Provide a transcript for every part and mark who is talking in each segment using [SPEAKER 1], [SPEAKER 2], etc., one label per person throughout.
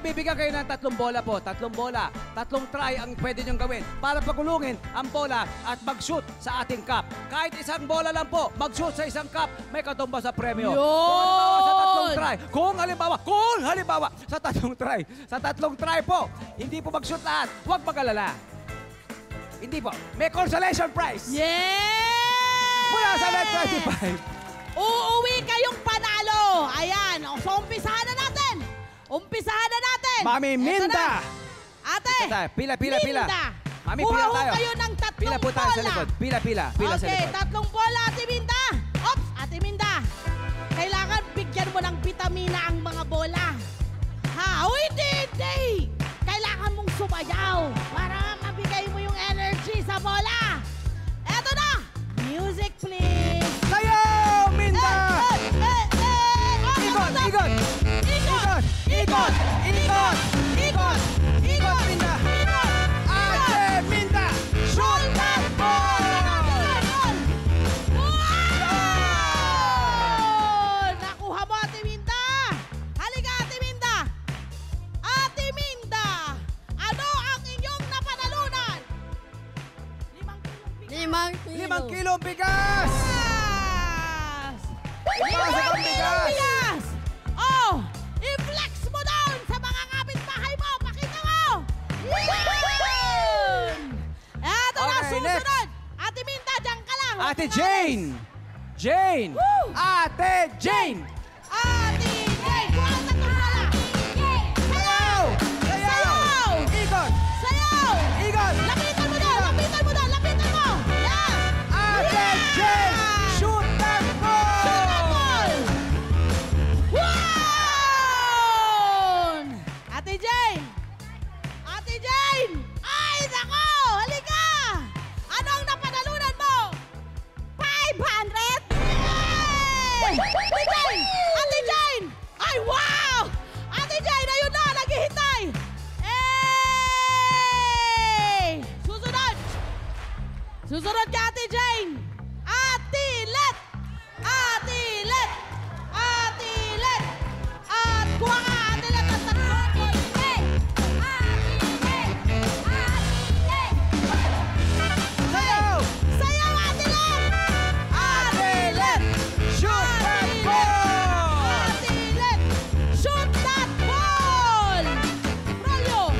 [SPEAKER 1] Bibigyan kayo ng 3 bola po. 3 bola. 3 try ang pwede niyong gawin para pagulungin ang bola at mag-shoot sa ating cup. Kahit 1 bola lang po, mag-shoot sa 1 cup, may katumbas sa premyo. Kung halimbawa sa 3 try po, hindi po mag-shoot lahat, huwag mag-alala. Hindi po. May consolation prize.
[SPEAKER 2] Yeah!
[SPEAKER 1] Mula sa Net 25.
[SPEAKER 2] Uuwi kayong panalo. Ayan. So, umpisahan na natin.
[SPEAKER 1] Mami Minda.
[SPEAKER 2] Ate.
[SPEAKER 1] Pila. Mami,
[SPEAKER 2] Kuha
[SPEAKER 1] pila tayo.
[SPEAKER 2] kayo ng 3
[SPEAKER 1] Pila po tayo sa likod. Pila sa
[SPEAKER 2] Okay,
[SPEAKER 1] likod.
[SPEAKER 2] 3 bola, Ate Minda. Ops, Ate Minda. Kailangan bigyan mo ng vitamina ang mga bola. Ha? Hindi. Kailangan mong sumayaw para mabigay mo yung energy sa bola. Eto na. Music, please.
[SPEAKER 1] Sayaw, Minda! Ikot, Minda! Ate Minda! Shoot that ball!
[SPEAKER 2] Nakuha mo, Ate Minda! Halika, Ate Minda! Ate Minda! Ano ang inyong napanalunan?
[SPEAKER 1] 5 kilong bigas!
[SPEAKER 2] 5 kilong bigas! Oh! I-flex mo down sa mga kapitbahay mo! Pakita mo! Yun! Eto na,
[SPEAKER 1] Okay,
[SPEAKER 2] susunod!
[SPEAKER 1] next.
[SPEAKER 2] Ate Minda, dyan ka lang!
[SPEAKER 1] Ate Jane! Ate Jane!
[SPEAKER 2] Ate Jane! Kuha ang 3 bola!
[SPEAKER 1] Sayaw! Ikot!
[SPEAKER 2] Lapitan mo doon! Yan!
[SPEAKER 1] Ate Jane! Shoot that ball!
[SPEAKER 2] One! Ate Jane! Ay, nako! Halika! Anong napanalunan mo? 500! Yay! Ate Jane! Ay, wow! Ate Jane, ayun na! Naghihintay! Susunod ka, Ate Jane! Ate Let! At kuha ka, Ate Let, ang 3 bola. Sayaw, Ate Let!
[SPEAKER 1] Shoot that ball!
[SPEAKER 2] Ate Let! Shoot that ball! Rolyo!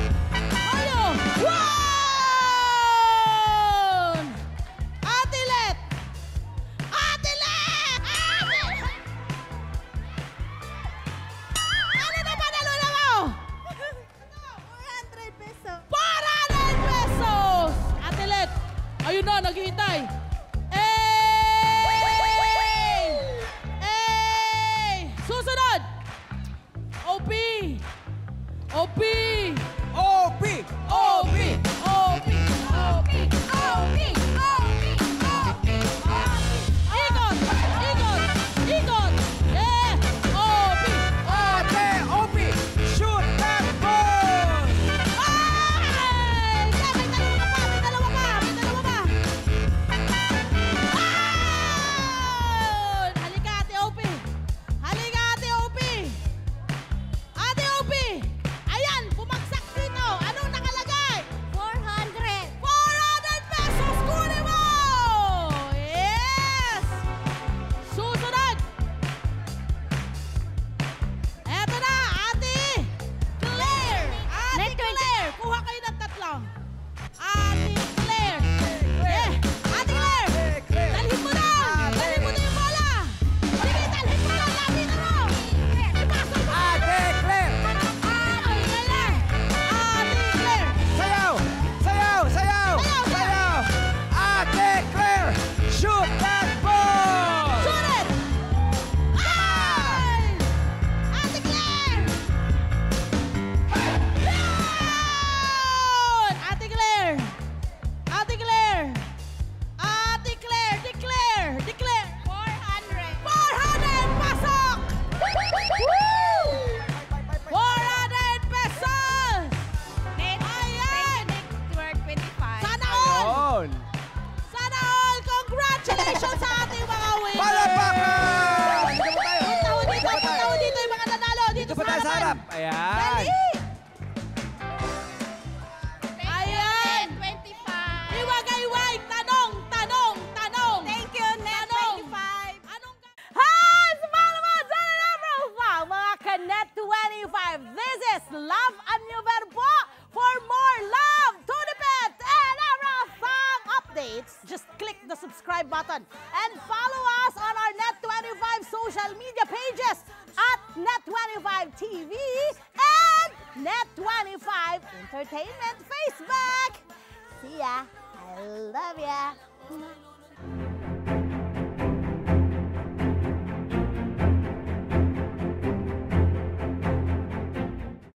[SPEAKER 2] One! Ate Let! Ano na panalunan mo?
[SPEAKER 3] 400 pesos.
[SPEAKER 2] 400 pesos! Ate Let, ayun na, naghihintay. Susunod! OP! Ikot! Yeah! OP!
[SPEAKER 1] Ate OP! Shoot that ball!
[SPEAKER 2] Ay! May dalawa pa! Halika, Ate OP! Ate OP! Ayan, bumagsak dito. Anong nakalagay?
[SPEAKER 3] 400.
[SPEAKER 2] 400 pesos! Kunin mo! Yes! Susunod! Eto na, Ate Claire! Kuha kayo ng 3. Ate Claire! Ate Claire! Dalhin mo na yung bola! Sige, dalhin mo na! Lapitan mo! Ipasok mo!
[SPEAKER 1] Ate Claire! Sayaw! Ate Claire! Shoot that ball!
[SPEAKER 2] Shoot it! Ay! Ate Claire! Yun! Ate Claire! Declare! 400! Pasok! Woo! 400 pesos! Ayan!
[SPEAKER 3] Network 25.
[SPEAKER 2] Sana all!
[SPEAKER 1] Ayun!
[SPEAKER 2] Congratulations sa ating mga winners!
[SPEAKER 1] Palapakan!
[SPEAKER 2] Punta ho dito yung mga nanalo. Dito
[SPEAKER 1] Dito pa tayo sa harap. Ayan.
[SPEAKER 2] Dali! Net25. This is Love a New Verbo. For more love, Tunipet, and everything updates, just click the subscribe button and follow us on our Net25 social media pages at Net25 TV and Net25 Entertainment Facebook. See ya. I love ya.